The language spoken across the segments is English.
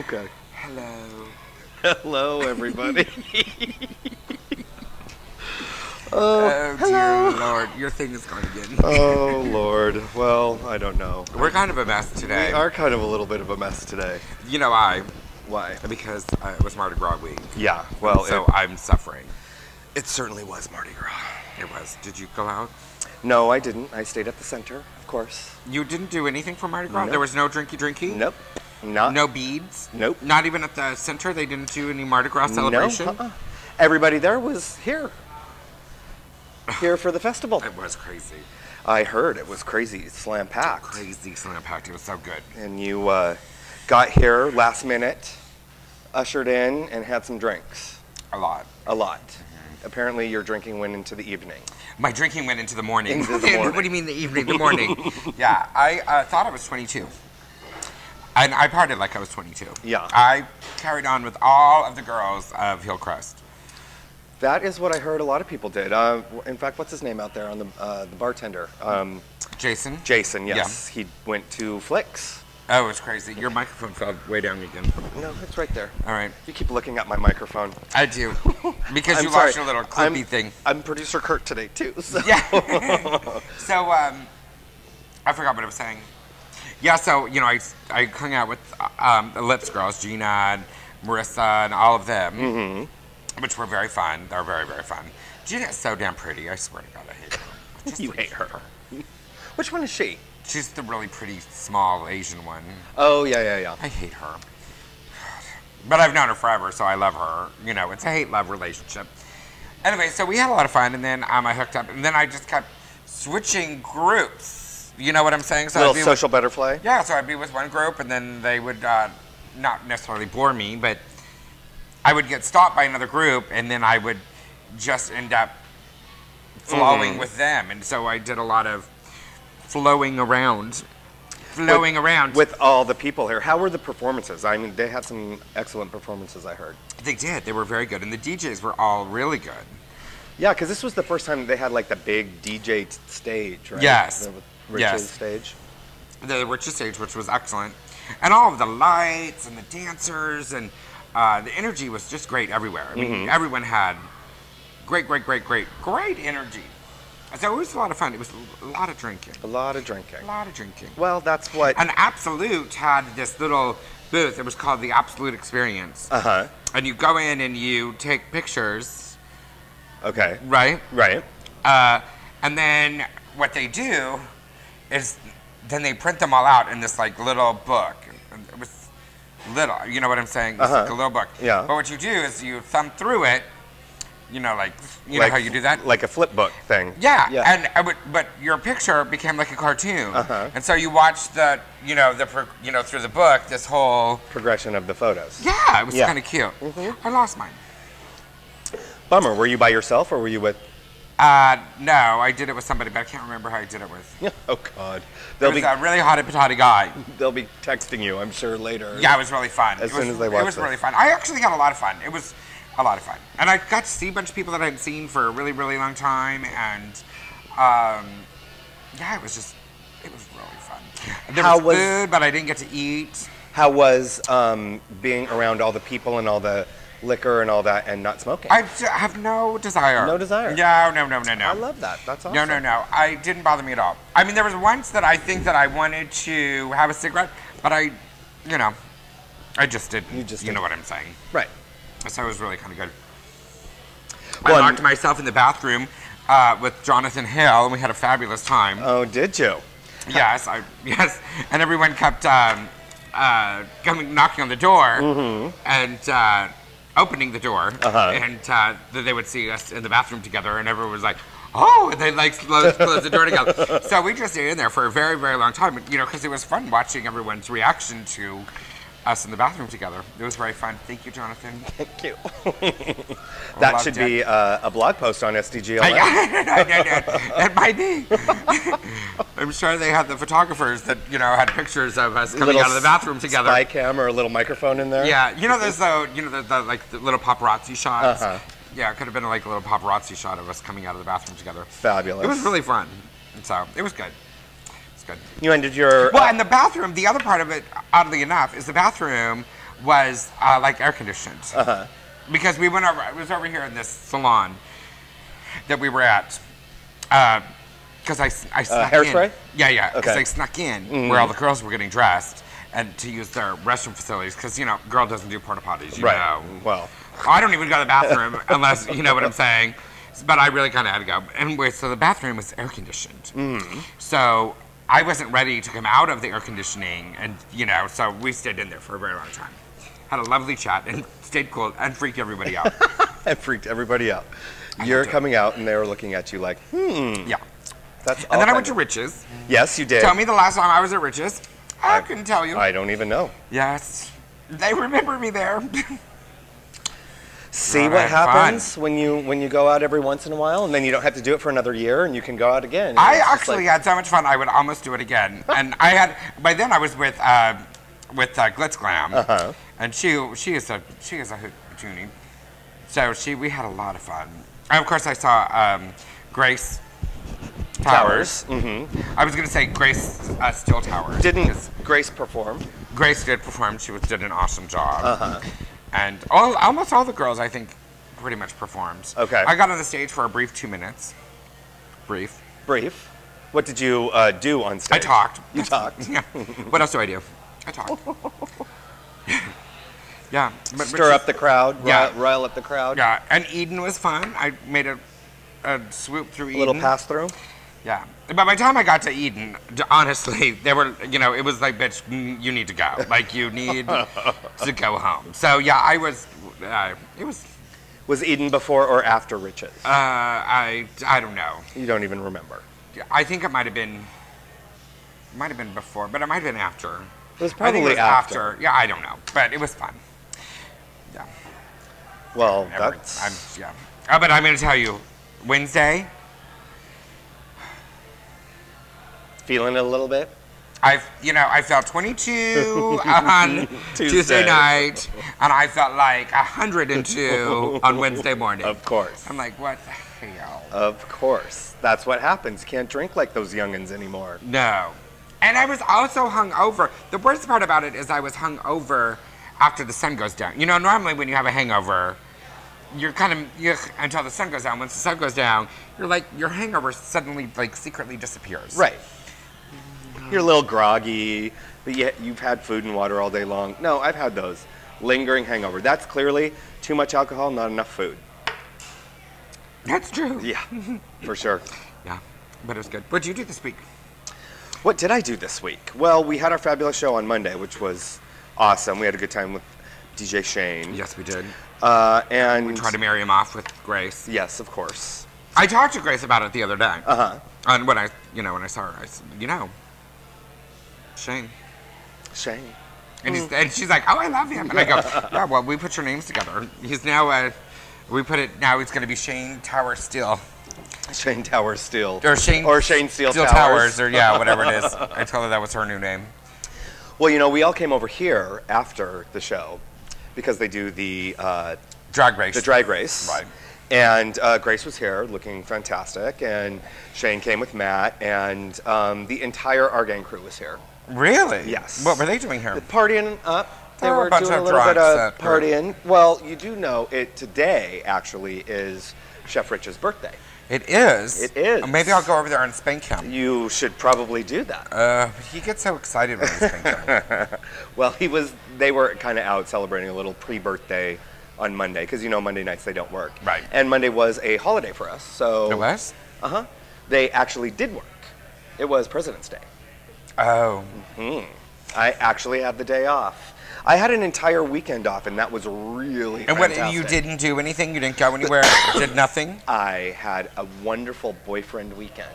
Okay. Hello. Hello, everybody. Oh, hello. dear Lord. Your thing is going again. Oh, Lord. Well, I don't know. We're kind of a mess today. We are kind of a little bit of a mess today. You know why? Why? Because it was Mardi Gras week. Yeah, well, so I'm suffering. It certainly was Mardi Gras. It was. Did you go out? No, I didn't. I stayed at the center, of course. You didn't do anything for Mardi Gras? Nope. There was no drinky-drinky? Nope. No beads? Nope. Not even at the center? They didn't do any Mardi Gras celebration? No, Everybody there was here. Here for the festival. It was crazy. I heard it was crazy, slam-packed. Crazy slam-packed. It was so good. And you got here last minute, ushered in, and had some drinks. A lot. A lot. Mm-hmm. Apparently your drinking went into the evening. My drinking went into the morning. Into the morning. What do you mean the evening? The morning. Yeah, I thought I was 22. And I partied like I was 22. Yeah. I carried on with all of the girls of Hillcrest. That is what I heard a lot of people did. In fact, what's his name out there on the bartender? Jason? Jason, yes. Yeah. He went to Flicks. Oh, it was crazy. Your microphone fell way down again. No, it's right there. All right. You keep looking at my microphone. I do. Because you sorry. lost your little clippy thing. I'm producer Kurt today, too. So. Yeah. So, I forgot what I was saying. Yeah, so, you know, I hung out with the Lips girls, Gina and Marissa and all of them. Mm-hmm. Which were very fun. They're very, very fun. Gina is so damn pretty. I swear to God, I hate her. You hate her. Which one is she? She's the really pretty, small Asian one. Oh, yeah. I hate her. But I've known her forever, so I love her. You know, it's a hate-love relationship. Anyway, so we had a lot of fun, and then I hooked up, and then I just kept switching groups. You know what I'm saying? So little social butterfly? Yeah, so I'd be with one group, and then they would not necessarily bore me, but I would get stopped by another group, and then I would just end up flowing with them. And so I did a lot of flowing around. With all the people here. How were the performances? I mean, they had some excellent performances, I heard. They did. They were very good. And the DJs were all really good. Yeah, because this was the first time they had, like, the big DJ stage, right? Yes. The Rich's stage. The Rich's stage, which was excellent. And all of the lights and the dancers and the energy was just great everywhere. I mean, everyone had great energy. So it was a lot of fun. It was a lot of drinking. A lot of drinking. A lot of drinking. Well, that's what... And Absolute had this little booth. It was called the Absolute Experience. Uh-huh. And you go in and you take pictures. Okay. Right? Right. And then what they do is then they print them all out in this, like, little book. It was little, you know what I'm saying? It's like a little book. Yeah. But what you do is you thumb through it, you know, like, you know how you do that? Like a flip book thing. Yeah. But your picture became like a cartoon. And so you watch the, through the book, this whole progression of the photos. Yeah, it was kind of cute. I lost mine. Bummer. Were you by yourself or were you with? No, I did it with somebody, but I can't remember who I did it with. Oh, God. There was a really hotty-patati guy. They'll be texting you, I'm sure, later. Yeah, it was really fun. As soon as they watch it was really fun. I actually had a lot of fun. It was a lot of fun. And I got to see a bunch of people that I hadn't seen for a really, really long time. And, yeah, it was really fun. There was food, but I didn't get to eat. How was being around all the people and all the liquor and all that and not smoking? I have no desire. No desire? No. I love that. That's awesome. No. I didn't bother me at all. I mean, there was once that I think that I wanted to have a cigarette, but I just didn't. You know what I'm saying. Right. So it was really kind of good. Well, I locked myself in the bathroom with Jonathan Hill, and we had a fabulous time. Oh, did you? Yes. And everyone kept coming, knocking on the door, and opening the door, and they would see us in the bathroom together, and everyone was like, oh, and they like close the door together. So we just stayed in there for a very, very long time, because it was fun watching everyone's reaction to us in the bathroom together. It was very fun. Thank you, Jonathan. Thank you. That should be a blog post on SDGLA. It might be. I'm sure they had the photographers that, had pictures of us coming out of the bathroom together. Spy cam or a little microphone in there. Yeah, there's the little paparazzi shots. Yeah, it could have been like a little paparazzi shot of us coming out of the bathroom together. Fabulous. It was really fun. So it was good. Good. You ended your... Well, and the bathroom, the other part of it, oddly enough, is the bathroom was like air conditioned. Because we went over, it was over here in this salon that we were at. Because I snuck Hairspray? in. Yeah, because Okay. I snuck in where all the girls were getting dressed and to use their restroom facilities. Because, you know, girl doesn't do porta potties, you know. Well. I don't even go to the bathroom unless, you know what I'm saying. But I really kind of had to go. Anyway, so the bathroom was air conditioned. So I wasn't ready to come out of the air conditioning. And, you know, so we stayed in there for a very long time. Had a lovely chat and stayed cool and freaked everybody out. And freaked everybody out. You're coming out and they were looking at you like, Yeah. That's And then I went to Rich's. Yes, you did. Tell me the last time I was at Rich's. I couldn't tell you. I don't even know. Yes. They remember me there. See what happens when you go out every once in a while, and then you don't have to do it for another year, and you can go out again. I actually had so much fun. I would almost do it again. And I had by then I was with Glitz Glam, and she is a hoochie. So we had a lot of fun. And of course I saw Grace Towers. I was going to say Grace Still Towers. Didn't Grace perform? Grace did perform. She did an awesome job. And almost all the girls, I think, pretty much performed. Okay. I got on the stage for a brief 2 minutes. Brief. What did you do on stage? I talked. You talked? Yeah. What else do I do? I talked. Yeah. But Stir up the crowd, Yeah. rile up the crowd. Yeah, and Eden was fun. I made a swoop through Eden. A little pass through. Yeah. By the time I got to Eden, honestly, they were, you know, it was like, bitch, you need to go. Like, you need to go home. So, yeah, it was... Was Eden before or after Rich's? I don't know. You don't even remember. I think it might have been before, but it might have been after. It was probably I think it was after. Yeah, I don't know, but it was fun. Yeah. Well, yeah. But I'm going to tell you, Wednesday... Feeling it a little bit? I felt 22 on Tuesday night, and I felt like 102 on Wednesday morning. Of course. I'm like, what the hell? Of course. That's what happens. Can't drink like those youngins anymore. No. And I was also hungover. The worst part about it is I was hungover after the sun goes down. You know, normally when you have a hangover, you're until the sun goes down. Once the sun goes down, you're like, your hangover suddenly, like, secretly disappears. Right. You're a little groggy, but yet you've had food and water all day long. No, I've had those. Lingering hangover. That's clearly too much alcohol, not enough food. That's true. Yeah, for sure. Yeah, but it was good. What'd you do this week? What did I do this week? Well, we had our fabulous show on Monday, which was awesome. We had a good time with DJ Shane. Yes, we did. And we tried to marry him off with Grace. Yes, of course. I talked to Grace about it the other day. And when I saw her, I said, Shane. And she's like, oh, I love him. And I go, yeah, well, we put your names together. He's now, now he's going to be Shane Tower Steel. Shane Tower Steel. Or Shane Steel Towers. Or yeah, whatever it is. I told her that was her new name. Well, we all came over here after the show because they do the drag race. The drag race. Right. And Grace was here looking fantastic, and Shane came with Matt, and the entire Our Gang crew was here. Really? Yes. What were they doing here? Partying up. They were were a bunch doing of a little bit of drunks, partying. Well, you do know it today actually is Chef Rich's birthday. It is? It is. Maybe I'll go over there and spank him. You should probably do that. He gets so excited when I spank him. Well, they were kind of out celebrating a little pre-birthday on Monday, because Monday nights they don't work. Right. And Monday was a holiday for us, so... It was? Uh-huh. They actually did work. It was President's Day. Oh. Mm-hmm. I actually had the day off. I had an entire weekend off, and that was really fantastic. And you didn't do anything? You didn't go anywhere? Did nothing? I had a wonderful boyfriend weekend.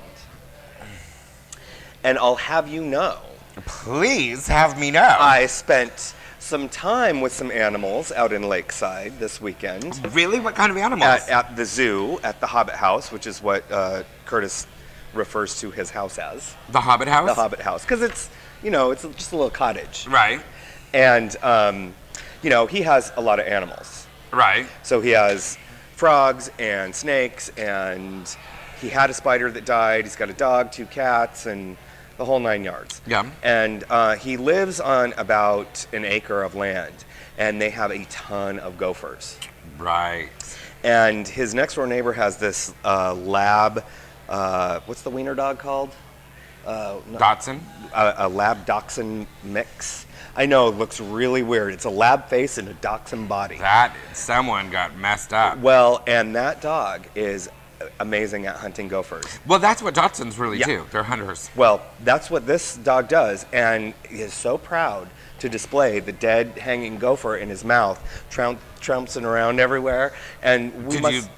And I'll have you know... Please have me know. I spent some time with some animals out in Lakeside this weekend. Really? What kind of animals? At the zoo, at the Hobbit House, which is what Curtis refers to his house as. The Hobbit House? The Hobbit House. Because it's, it's just a little cottage. Right. And, he has a lot of animals. Right. So he has frogs and snakes, and he had a spider that died. He's got a dog, 2 cats, and the whole 9 yards. Yeah. And he lives on about an acre of land, and they have a ton of gophers. Right. And his next door neighbor has this lab, what's the wiener dog called? Dotson? A lab dachshund mix. I know, it looks really weird. It's a lab face and a dachshund body. Someone got messed up. Well, and that dog is amazing at hunting gophers. Well, that's what Dotsons really do. They're hunters. Well, that's what this dog does, and he is so proud to display the dead hanging gopher in his mouth, trouncing around everywhere. And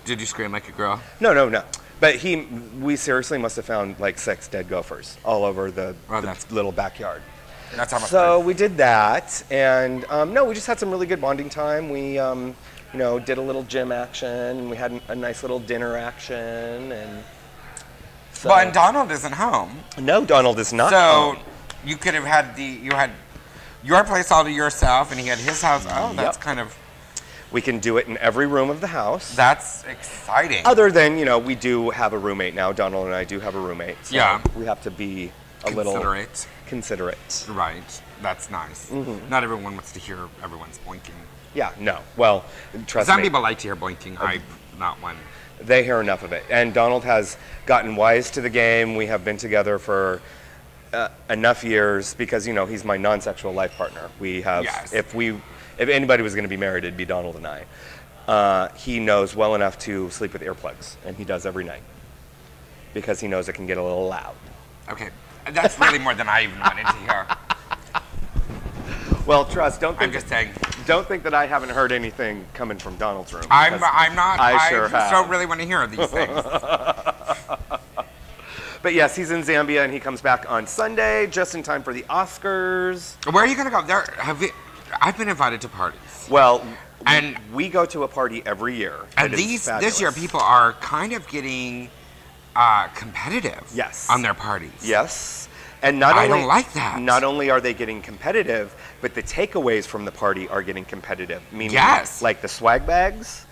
did you scream like a girl? No. But we seriously must have found like 6 dead gophers all over the little backyard. That's how much. So we did that, and no, we just had some really good bonding time. We did a little gym action. We had a nice little dinner action, and so. Well, and Donald isn't home. No, Donald is not home. So you could have had you had your place all to yourself, and he had his house. Oh, that's kind of. We can do it in every room of the house. That's exciting. Other than, we do have a roommate now. Donald and I do have a roommate. So yeah. We have to be considerate. Right. That's nice. Mm-hmm. Not everyone wants to hear everyone's boinking. Yeah, no. Well, trust me. Some people like to hear boinking. I'm not one. They hear enough of it. And Donald has gotten wise to the game. We have been together for enough years because, he's my non-sexual life partner. We have, yes. If anybody was going to be married, it'd be Donald and I. He knows well enough to sleep with earplugs, and he does every night because he knows it can get a little loud. Okay. That's really more than I even wanted to hear. Well, trust. Don't think. I'm just saying. Don't think that I haven't heard anything coming from Donald's room. I'm not. I sure just don't really want to hear these things. But yes, he's in Zambia, and he comes back on Sunday, just in time for the Oscars. Where are you gonna go? I've been invited to parties. Well, and we go to a party every year. And this year, people are kind of getting competitive. Yes. On their parties. Yes. And I don't like that. Not only are they getting competitive, but the takeaways from the party are getting competitive. Meaning, yes. Like the swag bags.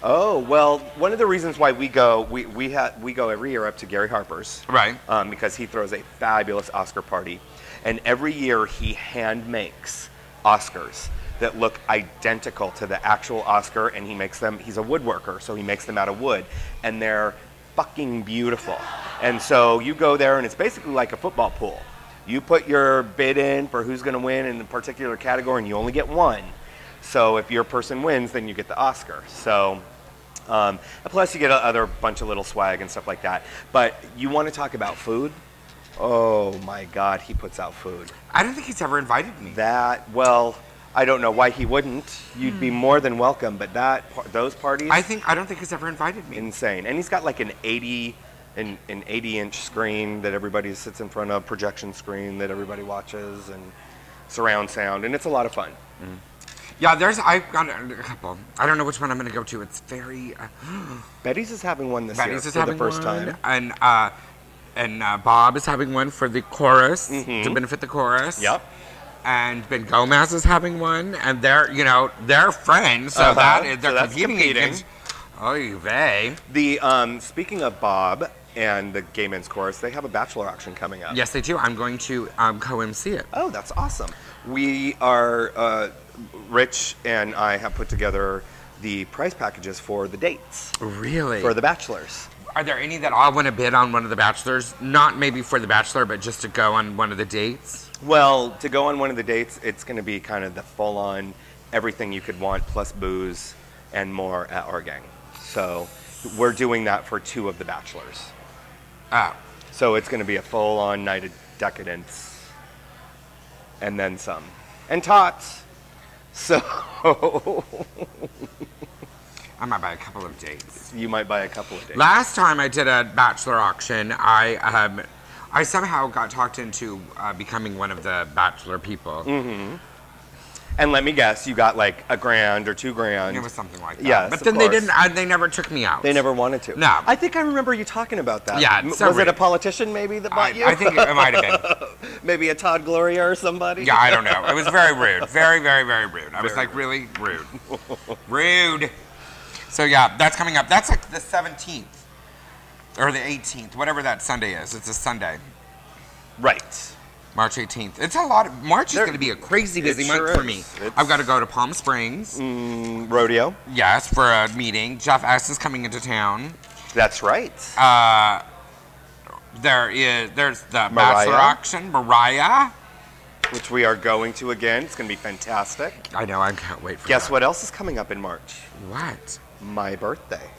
Oh, well, one of the reasons why we go, we go every year up to Gary Harper's. Right. Because he throws a fabulous Oscar party. And every year he hand makes Oscars that look identical to the actual Oscar, and he makes them, he's a woodworker, so he makes them out of wood. And they're fucking beautiful. And so you go there, and it's basically like a football pool. You put your bid in for who's going to win in a particular category, and you only get one. So if your person wins, then you get the Oscar. So, and plus you get another bunch of little swag and stuff like that. But you want to talk about food? Oh my God, he puts out food. I don't think he's ever invited me. Well, I don't know why he wouldn't. You'd be more than welcome, but those parties. I don't think he's ever invited me. Insane, and he's got like an 80-inch screen that everybody sits in front of, projection screen that everybody watches, and surround sound, and it's a lot of fun. Mm. Yeah, I've got a couple. I don't know which one I'm going to go to. It's very. Betty's is having one this year for the first time, and Bob is having one for the chorus to benefit the chorus. Yep. And Ben Gomez is having one, and they're friends, so they're competing against. Oh, vey. Speaking of Bob and the Gay Men's Chorus, they have a bachelor auction coming up. Yes, they do. I'm going to co-MC it. Oh, that's awesome. We are Rich and I have put together the prize packages for the dates. Really? For the bachelors. Are there any that all want to bid on one of the bachelors? Not maybe for the bachelor, but just to go on one of the dates? Well, to go on one of the dates, it's going to be kind of the full-on everything you could want, plus booze and more at our gang. So we're doing that for 2 of the bachelors. Oh. So it's going to be a full-on night of decadence. And then some. And tots. So... I might buy a couple of dates. You might buy a couple of dates. Last time I did a bachelor auction, I somehow got talked into becoming one of the bachelor people. Mm-hmm. And let me guess, you got like $1,000 or $2,000. It was something like that. Yes, but then they didn't. They never took me out. They never wanted to. No. I think I remember you talking about that. Yeah. Was it a politician maybe that bought you? I think it might have been. Maybe a Todd Gloria or somebody. Yeah, I don't know. It was very rude. Very, very, very rude. I was like, really rude. Rude. So yeah, that's coming up. That's like the 17th or the 18th, whatever that Sunday is. It's a Sunday. Right. March 18th. It's a lot of, March is going to be a crazy busy month for me. I've got to go to Palm Springs. Rodeo. Yes, for a meeting. Jeff S. is coming into town. That's right. There's the Bachelor auction, MARYAH. Which we are going to again. It's going to be fantastic. I know, I can't wait for Guess that. what else is coming up in March? What? My birthday.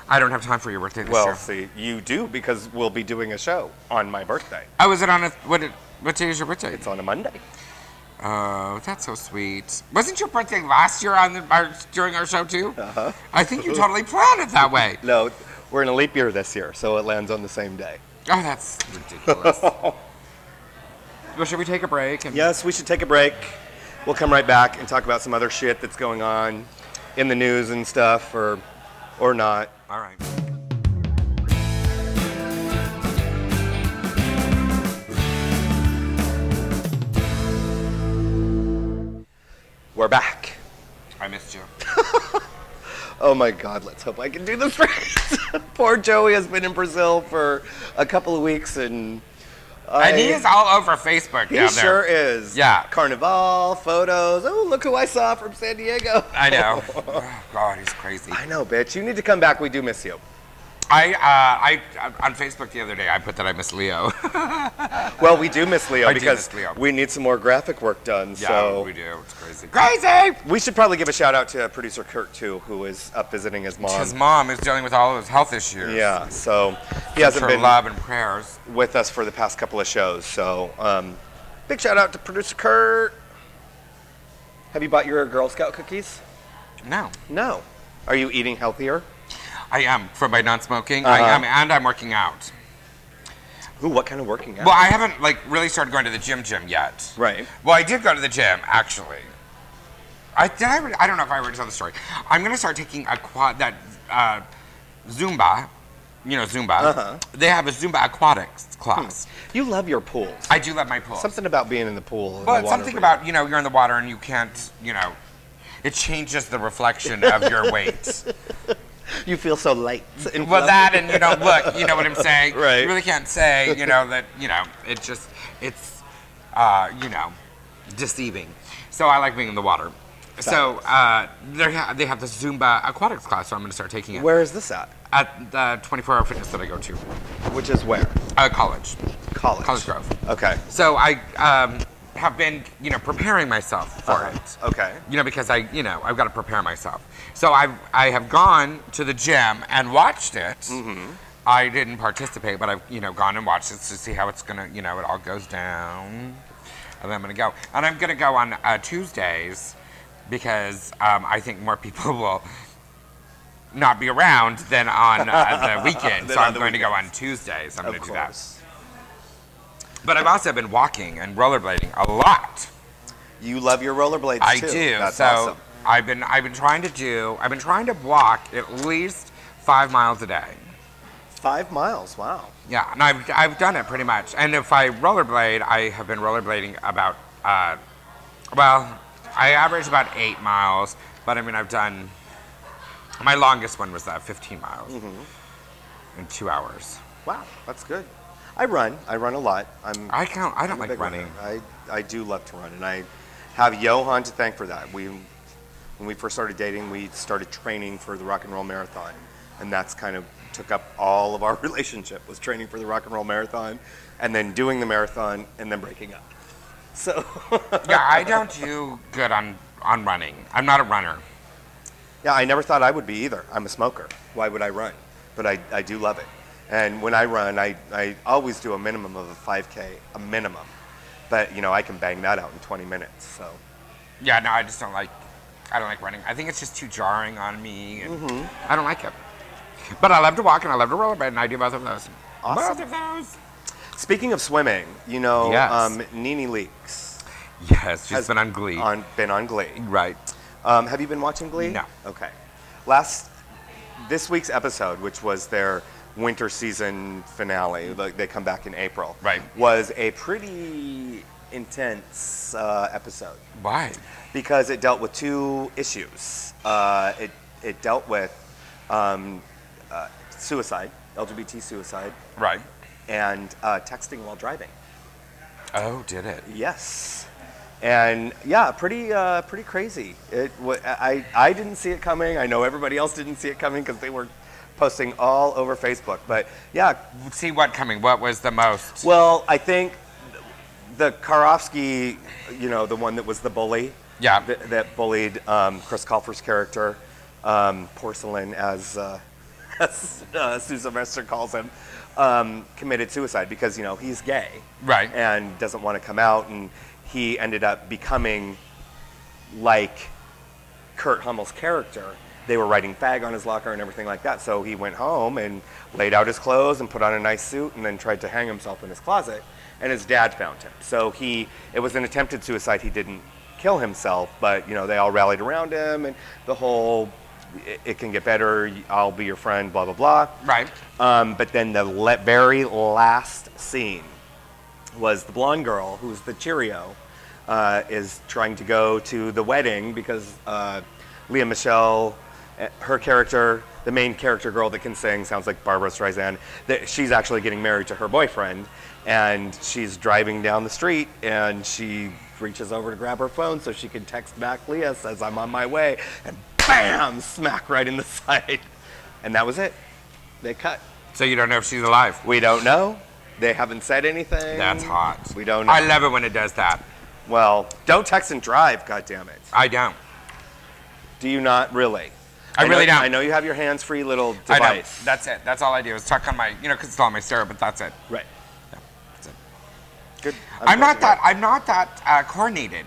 I don't have time for your birthday this year. Well, see, you do because we'll be doing a show on my birthday. Oh, is it on what day is your birthday? It's on a Monday. Oh, that's so sweet. Wasn't your birthday last year during our show too? Uh-huh. I think you totally planned it that way. No, we're in a leap year this year, so it lands on the same day. Oh, that's ridiculous. Well, should we take a break? Yes, we should take a break. We'll come right back and talk about some other shit that's going on in the news and stuff, or not. All right. We're back. I missed you. Oh my God, let's hope I can do this right. Poor Joey has been in Brazil for a couple of weeks and he is all over Facebook He down there. sure is. Yeah. Carnival, photos. Oh, look who I saw from San Diego. I know. Oh, God, he's crazy. I know, bitch. You need to come back. We do miss you. I on Facebook the other day, I put that I miss Leo. Well, we do miss Leo because miss Leo. we need some more graphic work done. Yeah, so we do. It's crazy. Crazy! we should probably give a shout out to producer Kurt, too, who is up visiting his mom. His mom is dealing with all of his health issues. Yeah, so he hasn't been love and prayers with us for the past couple of shows. So big shout out to producer Kurt. Have you bought your Girl Scout cookies? No. No. Are you eating healthier? I am, from my non-smoking. I am, and I'm working out. Ooh, what kind of working out? Well, I haven't really started going to the gym yet. Right. Well, I did go to the gym actually. I don't know if I already told the story. I'm gonna start taking Zumba. You know Zumba. They have a Zumba aquatics class. You love your pools. I do love my pool. Something about being in the pool. Well, something about you're in the water and you can't it changes the reflection of your weight. You feel so light. And Well, that and look, you know what I'm saying. Right. You really can't say that it's deceiving. So I like being in the water. So they have this Zumba aquatics class, so I'm going to start taking it. Where is this at? At the 24-hour fitness that I go to. Which is where? College. College Grove. Okay. So I have been preparing myself for it. Okay. Because I've got to prepare myself. So I have gone to the gym and watched it. Mm-hmm. I didn't participate, but I've gone and watched it to see how it's gonna it all goes down. And then I'm gonna go, and I'm gonna go on Tuesdays because I think more people will not be around than on the weekend. So I'm going to go on Tuesdays. I'm going to do that. But I've also been walking and rollerblading a lot. You love your rollerblades too. I do. That's so awesome. I've been trying to walk at least 5 miles a day. 5 miles, wow. Yeah, and I've done it pretty much. And if I rollerblade, I have been rollerblading about I average about 8 miles, but I've done my longest one was 15 miles in 2 hours. Wow, that's good. I run a lot. I don't like running. I do love to run, and I have Johan to thank for that. When we first started dating, we started training for the Rock and Roll Marathon, and that's kind of took up all of our relationship, was training for the Rock and Roll Marathon, and then doing the marathon, and then breaking up. So yeah, I don't do good on running. I'm not a runner. Yeah, I never thought I would be either. I'm a smoker. Why would I run? But I do love it. And when I run, I always do a minimum of a 5K, a minimum. But, I can bang that out in 20 minutes, so. Yeah, no, I don't like running. I think it's just too jarring on me, and I don't like it. But I love to walk, and I love to rollerblade, and I do both of those. Awesome. Both of those. Speaking of swimming, Yes. Nene Leakes. Yes, she's been on Glee. Been on Glee. Right. Have you been watching Glee? No. Okay. This week's episode, which was their winter season finale, they come back in April, right, was a pretty intense episode. Why? Because it dealt with two issues. It dealt with suicide, LGBT suicide, right, and texting while driving. Oh, did it? Yes. And yeah, pretty crazy. I didn't see it coming. I know everybody else didn't see it coming because they were posting all over Facebook. But yeah. See what coming? What was the most? Well, I think the Karofsky, the one that was the bully. Yeah. That bullied Chris Colfer's character, Porcelain, as Sue Sylvester calls him, committed suicide because, he's gay. Right. And doesn't want to come out, and he ended up becoming like Kurt Hummel's character. They were writing fag on his locker and everything like that. So he went home and laid out his clothes and put on a nice suit and then tried to hang himself in his closet. And his dad found him. So it was an attempted suicide. He didn't kill himself, but they all rallied around him, and the whole it can get better, I'll be your friend, blah blah blah. Right. But then the very last scene was the blonde girl, who's the Cheerio, is trying to go to the wedding because Lea Michele, her character, the main character girl that can sing, sounds like Barbara Streisand, that she's actually getting married to her boyfriend, and she's driving down the street, and she reaches over to grab her phone so she can text back Lea, says, "I'm on my way," and bam, smack right in the side. And that was it. They cut. So you don't know if she's alive? We don't know. They haven't said anything. That's hot. We don't know. I love it when it does that. Well, don't text and drive, goddammit. I don't. Do you not really? I really don't. I know you have your hands-free little I device. don't. That's it. That's all I do is tuck on my, because it's on my stereo, but that's it. Right. Yeah, that's it. Good. I'm not that coordinated.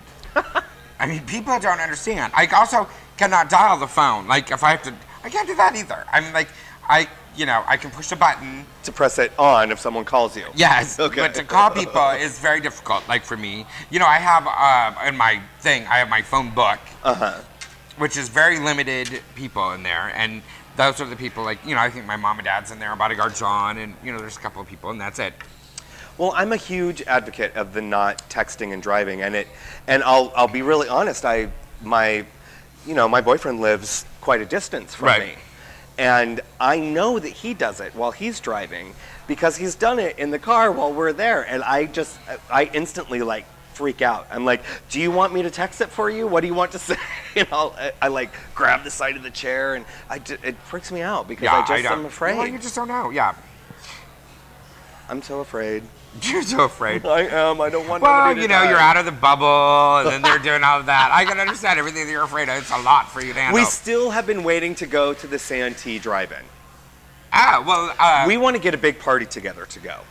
I mean, people don't understand. I also cannot dial the phone. Like, if I have to, I can't do that either. I mean, like, I can push a button. To press it on if someone calls you. Yes, Okay. but to call people is very difficult, like for me. I have, in my thing, I have my phone book, which is very limited people in there, and those are the people, like, I think my mom and dad's in there, Bodyguard John, and, there's a couple of people, and that's it. Well, I'm a huge advocate of the not texting and driving, and I'll be really honest. My boyfriend lives quite a distance from me, and I know that he does it while he's driving because he's done it in the car while we're there, and I instantly like freak out. I'm like, "Do you want me to text it for you? What do you want to say?" I like grab the side of the chair, and it freaks me out because I'm afraid. Well, you just don't know. Yeah, I'm so afraid. You're so afraid. I am. I don't want. Well, nobody to die. you're out of the bubble, and then they're doing all of that. I can understand everything that you're afraid of. It's a lot for you to handle. We still have been waiting to go to the Santee Drive-In. We we want to get a big party together to go.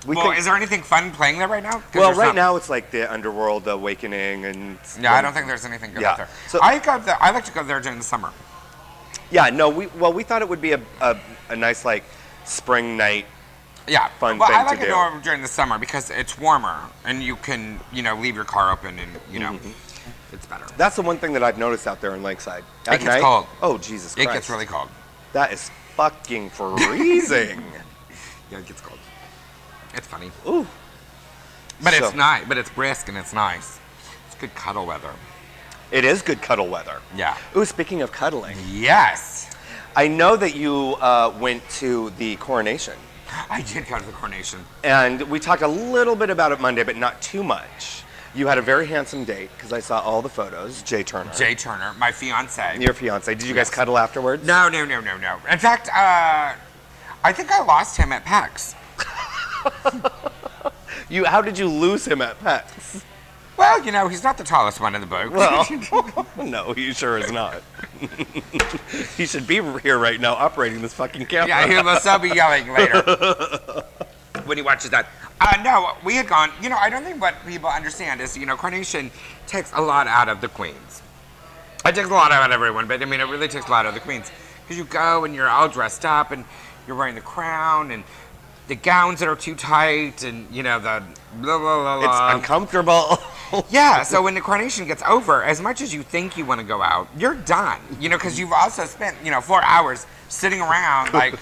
Is there anything fun playing there right now? Well, right now it's like the Underworld Awakening and. Yeah, I don't think there's anything good out there. So, I like to go there during the summer. Yeah, no, we thought it would be a nice like spring night. Yeah, fun well, thing I like to to go during the summer because it's warmer and you can, leave your car open and, it's better. That's the one thing that I've noticed out there in Lakeside. It gets cold. Oh, Jesus Christ. It gets really cold. That is fucking freezing. Yeah, it gets cold. It's funny. Ooh. But it's nice, but it's brisk and it's nice. It's good cuddle weather. It is good cuddle weather. Yeah. Ooh, speaking of cuddling. Yes. I know that you went to the Coronation. I did go to the Coronation. And we talked a little bit about it Monday, but not too much. You had a very handsome date, because I saw all the photos. Jay Turner, my fiance. Your fiance. Did you guys cuddle afterwards? No. In fact, I think I lost him at PAX. How did you lose him at PAX? Well, he's not the tallest one in the boat. Well, no, he sure is not. He should be here right now operating this fucking camera. Yeah, he will still be yelling later when he watches that. No, we had gone, I don't think what people understand is, Coronation takes a lot out of the queens. It takes a lot out of everyone, but it really takes a lot out of the queens. Because you go and you're all dressed up and you're wearing the crown and the gowns that are too tight and, the blah, blah, blah, blah. It's uncomfortable. Yeah, so when the Coronation gets over, as much as you think you want to go out, you're done. Because you've also spent, 4 hours sitting around, like...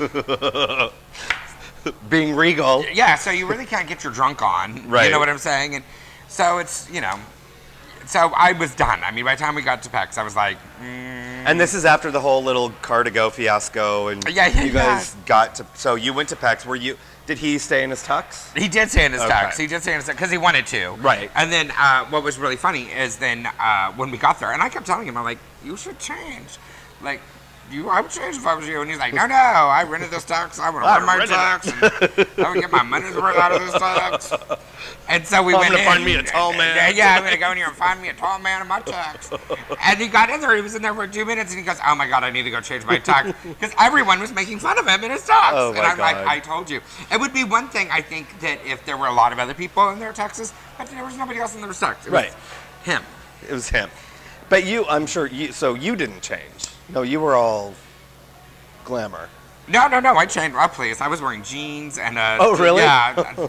being regal. Yeah, so you really can't get your drunk on. Right. You know what I'm saying? And so it's, so I was done. By the time we got to PAX, I was like, And this is after the whole little car-to-go fiasco, and you guys got to. So you went to PAX. Were you? Did he stay in his tux? He did stay in his tux. He did stay in his tux because he wanted to. Right. And then what was really funny is then when we got there, and I kept telling him, I'm like, you should change. Like, I would change if I was you. And he's like, no, I rented this tux. I want to run my tux. I would get my money's worth out of this tux. And so we went in. I'm going to find me a tall man. Yeah, I'm going to go in here and find me a tall man in my tux. And he got in there. He was in there for 2 minutes, and he goes, oh, my God, I need to go change my tux. Because everyone was making fun of him in his tux. Oh, and I'm like, I told you. It would be one thing, I think, that if there were a lot of other people in their tuxes, but there was nobody else in their tux. It was him. It was him. But I'm sure, so you didn't change. No, you were all glamour. No, I changed. Oh, please. I was wearing jeans and oh, really? Yeah.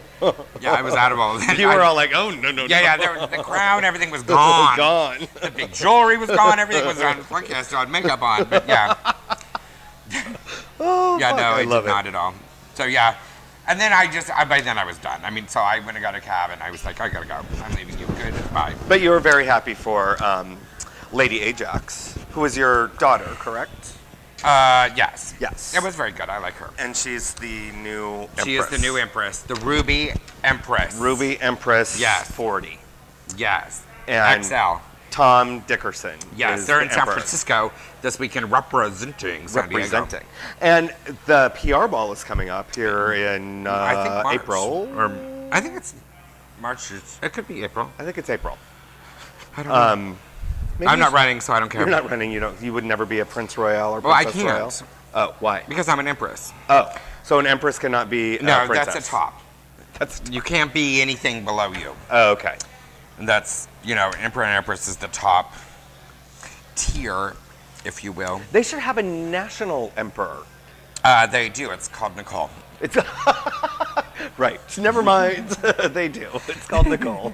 I was out of all of that. You were all like, oh, no. Yeah, the crown, everything was gone. Gone. The big jewelry was gone. Everything was on. Like, I still had makeup on, but yeah. Oh, yeah, fuck, no, I it love did not at all. So, yeah. And then by then I was done. I mean, so I went and got a cab, and I was like, I gotta go. I'm leaving you. Good, bye. But you were very happy for Lady Ajax, who was your daughter, correct? Yes. Yes. It was very good. I like her. And she's the new Empress. She is the new Empress. The Ruby Empress. Ruby Empress. Yes. 40. Yes. And XL. Tom Dickerson. Yes, they're in San Francisco this weekend representing San Diego. And the PR ball is coming up here in I think March, April. Or I think it's March. It could be April. I think it's April. I don't know. I'm not running, so I don't care. You're not running. You would never be a Prince Royale or Princess Royale? I can't. Oh, why? Because I'm an Empress. Oh, so an Empress cannot be a No, princess. that's a top. You can't be anything below you. Oh, okay. And that's, Emperor and Empress is the top tier, if you will. They should have a national emperor. They do. It's called Nicole. It's right. Never mind. They do. It's called Nicole.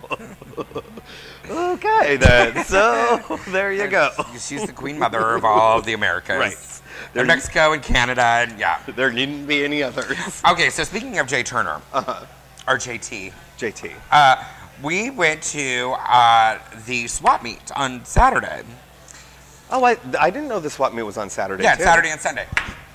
Okay, then. So there you go. She's the queen mother of all of the Americas. Right. There's Mexico and Canada, and yeah. There needn't be any others. Okay, so speaking of Jay Turner, or JT. JT. We went to the swap meet on Saturday. Oh, I didn't know the swap meet was on Saturday. Yeah, too. Saturday and Sunday.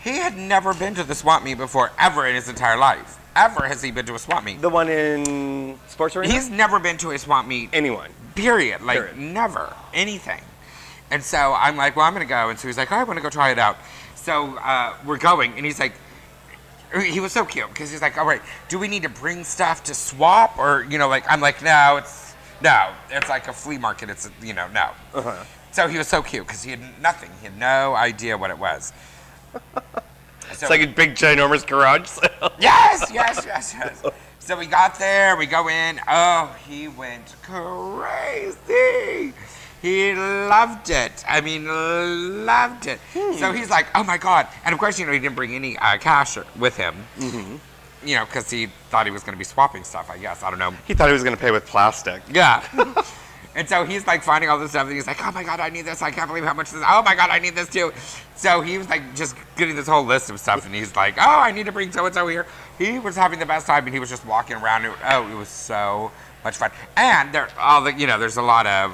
He had never been to the swap meet before, ever in his entire life. Ever has he been to a swap meet. The one in Sports Arena? He's never been to a swap meet. Anyone. Period. Never. Anything. And so I'm like, well, I'm going to go. And so he's like, oh, I want to go try it out. So we're going, and he's like, he was so cute, because he's like, all right, do we need to bring stuff to swap? Or, I'm like, no, it's like a flea market. It's, no. So he was so cute, because he had nothing. He had no idea what it was. It's like a big, ginormous garage sale. Yes. So we got there, we go in. Oh, he went crazy. He loved it. I mean, loved it. So he's like, oh my God. And of course, he didn't bring any cash with him. Because he thought he was going to be swapping stuff, I guess. I don't know. He thought he was going to pay with plastic. Yeah. And so he's like finding all this stuff, and he's like, oh my God, I need this. I can't believe how much this. Oh my God, I need this too. So he was like just getting this whole list of stuff, and he's like, oh, I need to bring so-and-so here. He was having the best time, and he was just walking around. It was so much fun. And there's a lot of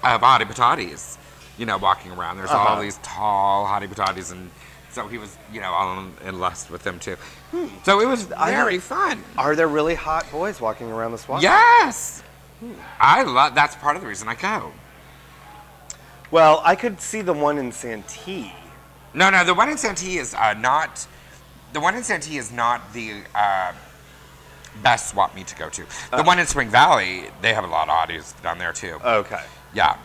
hottie patatis, walking around. There's all these tall hottie patatis, and so he was, all in lust with them too. So it was very fun. Are there really hot boys walking around the swamp? Yes. That's part of the reason I go. Well, I could see the one in Santee. No, the one in Santee is not. The one in Santee is not the best swap meet to go to. The one in Spring Valley, they have a lot of hotties down there too. Okay. Yeah.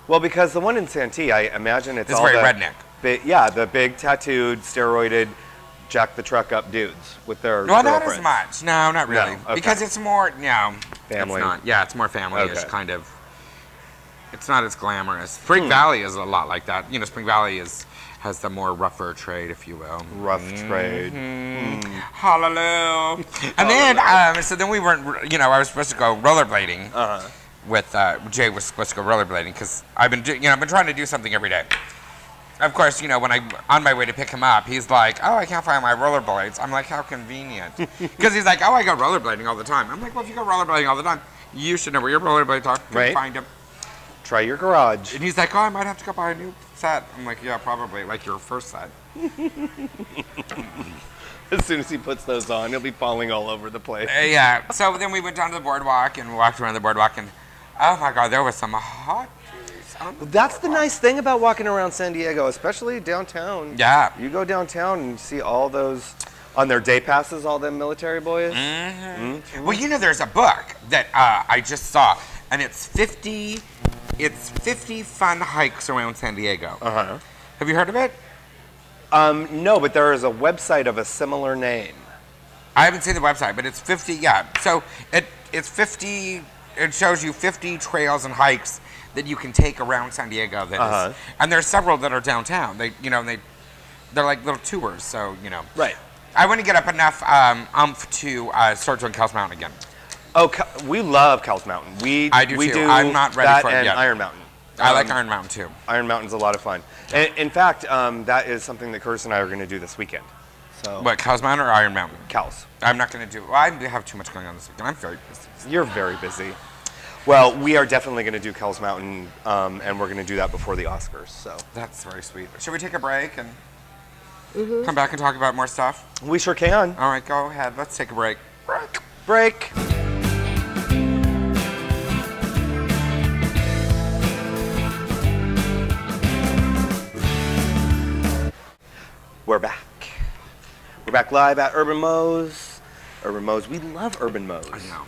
Well, because the one in Santee, I imagine it's all very redneck. The big tattooed, steroided, jack the truck up dudes with their not girlfriends. as much. No, not really. No, okay. Because it's more, family. It's not. Yeah, it's more family-ish, Okay. kind of. It's not as glamorous. Spring Valley is a lot like that. Spring Valley has the more rougher trade, if you will. Rough trade. Hallelujah. And then, so then we weren't, I was supposed to go rollerblading with, Jay was supposed to go rollerblading, because I've been trying to do something every day. Of course, when I'm on my way to pick him up, he's like, oh, I can't find my rollerblades. I'm like, how convenient. Because he's like, oh, I go rollerblading all the time. I'm like, well, if you go rollerblading all the time, you should know where your rollerblades are. Couldn't find them. Try your garage. And he's like, oh, I might have to go buy a new set. I'm like, yeah, probably, like your first set. As soon as he puts those on, he'll be falling all over the place. Yeah. So then we went down to the boardwalk and walked around the boardwalk, and oh my God, there was some hot. That's the nice thing about walking around San Diego, especially downtown. Yeah. You go downtown and you see all those on their day passes, all them military boys. Well, you know, there's a book that I just saw, and it's 50 fun hikes around San Diego. Have you heard of it? No, but there is a website of a similar name. I haven't seen the website, but it's 50. Yeah. So it's 50. It shows you 50 trails and hikes that you can take around San Diego. That is, and there's several that are downtown. They're like little tours. So Right. I want to get up enough to start doing Cowles Mountain again. Oh, we love Cowles Mountain. I do we too. Do I'm not ready that for it and yet. Iron Mountain. I like Iron Mountain too. Iron Mountain's a lot of fun. And, in fact, that is something that Curtis and I are going to do this weekend. So What, Cowles Mountain or Iron Mountain? Cowles. I'm not going to do. Well, I have too much going on this weekend. I'm very busy. You're very busy. Well, we are definitely going to do Cowles Mountain, and we're going to do that before the Oscars. So That's very sweet. Should we take a break and come back and talk about more stuff? we sure can. All right, go ahead. Let's take a break. Break. We're back. We're back live at Urban Moe's. Urban Moe's. We love Urban Moe's. I know.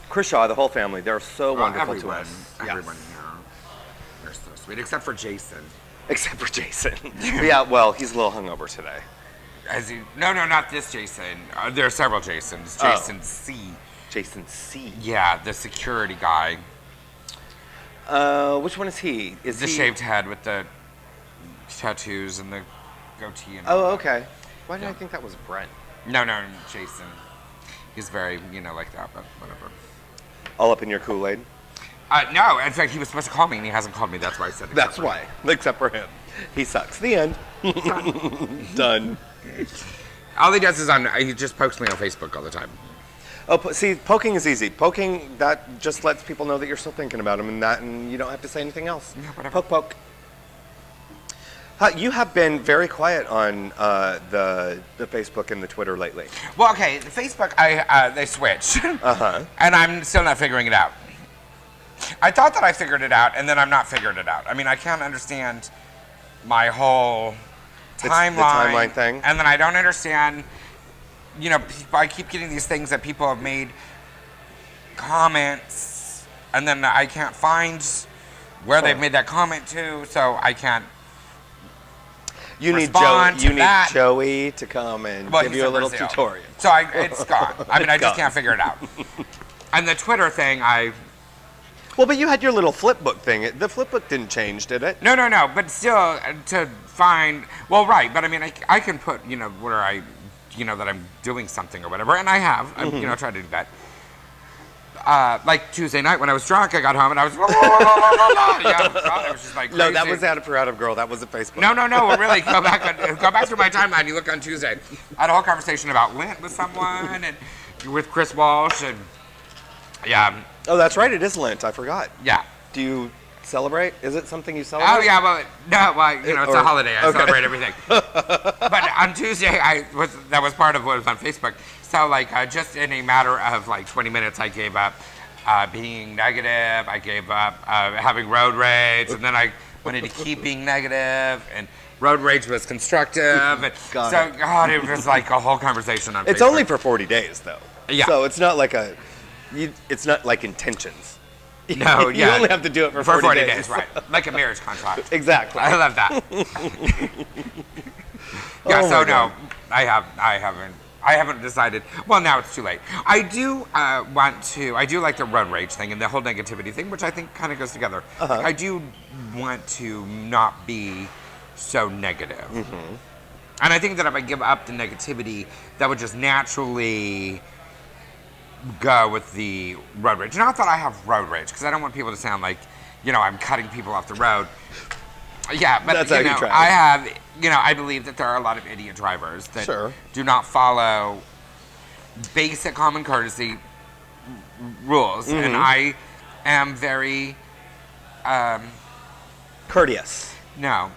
Chris Shaw, the whole family, they're so wonderful to us. Everyone here. They're so sweet, except for Jason. Except for Jason. But yeah, well, he's a little hungover today. No, not this Jason. There are several Jasons. Jason C. Jason C. Yeah, the security guy. Which one is he? Is The he shaved head with the tattoos and the goatee. And Oh, okay. Why did I think that was Brent? No, Jason. He's very, like that, but whatever. All up in your Kool-Aid? No, in fact, he was supposed to call me, and he hasn't called me. That's why I said it. That's why. Except for him. He sucks. The end. Done. All he does is he just pokes me on Facebook all the time. Oh, see, poking is easy. Poking, that just lets people know that you're still thinking about them, and you don't have to say anything else. Yeah, whatever. Poke. You have been very quiet on the Facebook and the Twitter lately. Well, okay, the Facebook, they switched. And I'm still not figuring it out. I thought that I figured it out, and then I'm not figuring it out. I mean, I can't understand my whole timeline. The timeline thing? And then I don't understand, I keep getting these things that people have made comments, and then I can't find where they've made that comment to, so I can't You need Joey to come and give you a little tutorial. So it's gone. I mean, I just can't figure it out. And the Twitter thing, Well, but you had your little flipbook thing. The flipbook didn't change, did it? No, but still, to find, well, right, but I mean, I can put, where that I'm doing something or whatever, and I have, tried to do that. Like Tuesday night when I was drunk, I got home and I was, I was just like crazy. No, that was Out of Proud of Girl. That was a Facebook. No, really, go back through my timeline. You look on Tuesday. I had a whole conversation about Lent with someone and with Chris Walsh and, yeah. Oh, that's right. It is Lent. I forgot. Yeah. Do you celebrate? Is it something you celebrate? Oh, yeah. Well, it's a holiday. I celebrate everything. But on Tuesday, that was part of what was on Facebook. So, just in a matter of, 20 minutes, I gave up being negative. I gave up having road rage. And then I went into keep being negative. And road rage was constructive. And it was like a whole conversation on Facebook. It's only for 40 days, though. Yeah. So it's not like it's not like intentions. No, you only have to do it for 40 days. Right? Like a marriage contract. Exactly. I love that. I haven't decided. Well, now it's too late. I do like the road rage thing and the whole negativity thing, which I think kind of goes together. I do want to not be so negative. And I think that if I give up the negativity, that would just naturally go with the road rage. Not that I have road rage, because I don't want people to sound like, I'm cutting people off the road. Yeah, but I have, I believe that there are a lot of idiot drivers that do not follow basic common courtesy rules, and I am very Courteous. No.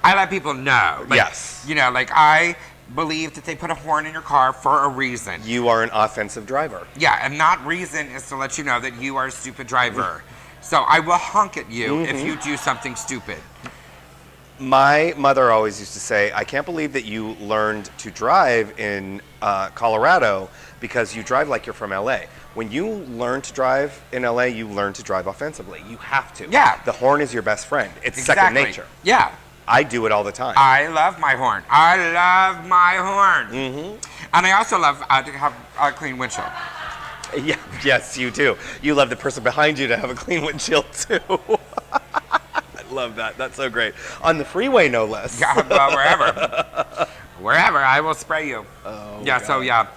I let people know. Like, Yes. You know, like I believe that they put a horn in your car for a reason. You are an offensive driver. Yeah, and that reason is to let you know that you are a stupid driver. So I will honk at you if you do something stupid. My mother always used to say, I can't believe that you learned to drive in Colorado because you drive like you're from LA. When you learn to drive in LA, you learn to drive offensively. You have to. Yeah. The horn is your best friend. It's Exactly. second nature. Yeah. I do it all the time. I love my horn. I love my horn. And I also love to have a clean windshield. Yeah, yes, you do. You love the person behind you to have a clean windshield, too. I love that. That's so great. On the freeway, no less. Yeah, well, wherever. Wherever, I will spray you. Oh, yeah, God. so yeah.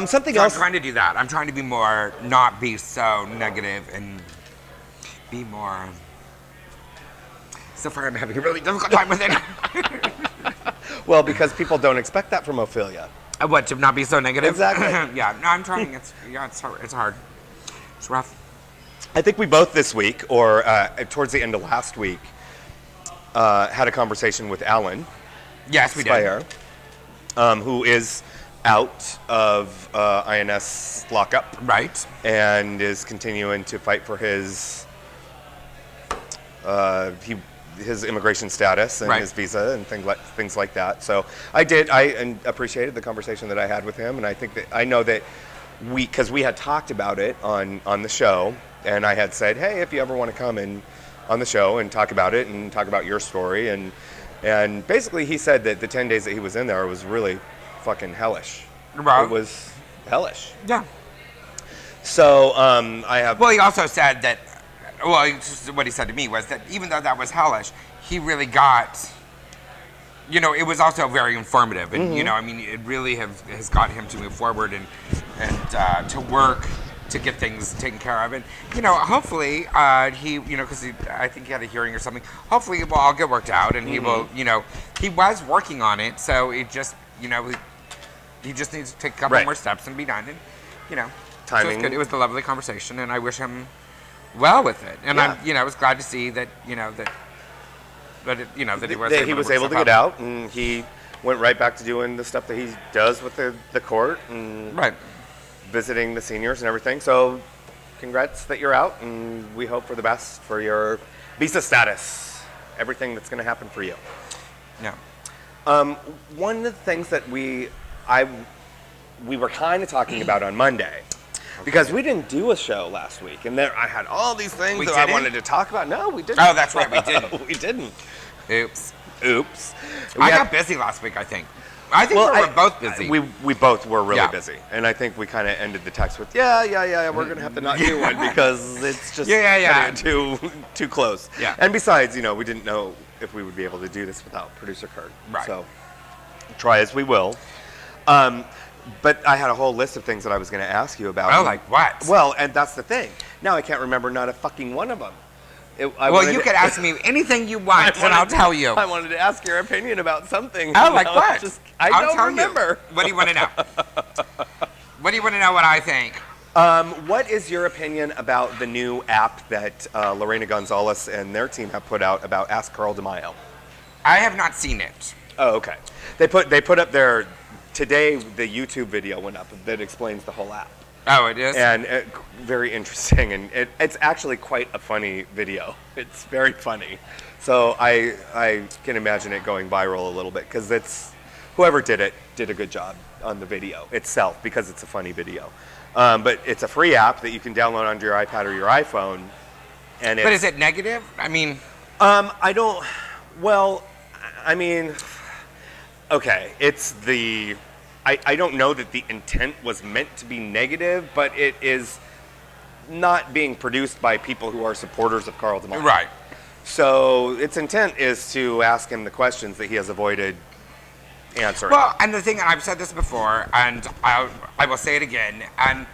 Something So else. I'm trying to do that. I'm trying to be more, not be so negative and be more. So far, I'm having a really difficult time with it. Well, because people don't expect that from Ophelia. What, to not be so negative? Exactly. Yeah, no, I'm trying. It's hard. It's rough. I think we both this week, or towards the end of last week, had a conversation with Allan Yes, we did. Spyere, who is out of INS lockup. Right. And is continuing to fight for his immigration status and Right. his visa and things like that. So I appreciated the conversation that I had with him, and I think that I know that because we had talked about it on the show, and I had said, hey, if you ever want to come in on the show and talk about it and talk about your story, and basically he said that the 10 days that he was in there was really fucking hellish. Right. It was hellish. Yeah. So I have. Well, he also said that. Well, what he said to me was that even though that was hellish, he really got. You know, it was also very informative, and you know, I mean, it really has got him to move forward and to work to get things taken care of, and you know, hopefully he, you know, because I think he had a hearing or something. Hopefully, it will all get worked out, and he will, you know, he was working on it, so it just, you know, he just needs to take a couple more steps and be done, and you know, Timing. So it was good. It was a lovely conversation, and I wish him well with it, and I'm, you know, I was glad to see that, you know, that he was able to get out, and he went right back to doing the stuff that he does with the court and visiting the seniors and everything. So congrats that you're out, and we hope for the best for your visa status, everything that's going to happen for you. Yeah. One of the things that we were kind of talking about on Monday, because we didn't do a show last week, and I had all these things that I wanted to talk about. No, we didn't. Oh, that's right, we didn't. We didn't. Oops. I got busy last week, I think. I think we were both busy. We both were really busy, and I think we kind of ended the text with, yeah, we're going to have to not do one because it's just too close. Yeah. And besides, you know, we didn't know if we would be able to do this without producer Kurt. Right. So try as we will. But I had a whole list of things that I was going to ask you about. Oh, like what? Well, and that's the thing. Now I can't remember not a fucking one of them. Well, you could ask me anything you want, and I'll tell you. I wanted to ask your opinion about something. Oh, like what? I don't remember. What do you want to know? What do you want to know what I think? What is your opinion about the new app that Lorena Gonzalez and their team have put out about Ask Carl DeMaio? I have not seen it. Oh, okay. They put up their today. The YouTube video went up that explains the whole app. Oh, it is? And very interesting, and it's actually quite a funny video. It's very funny. So I can imagine it going viral a little bit, because whoever did it did a good job on the video itself, because it's a funny video. But it's a free app that you can download onto your iPad or your iPhone. But is it negative? I mean... okay, it's the... I don't know that the intent was meant to be negative, but it is not being produced by people who are supporters of Carl DeMaio. Right. So its intent is to ask him the questions that he has avoided answering. Well, and the thing, and I've said this before, and I will say it again, and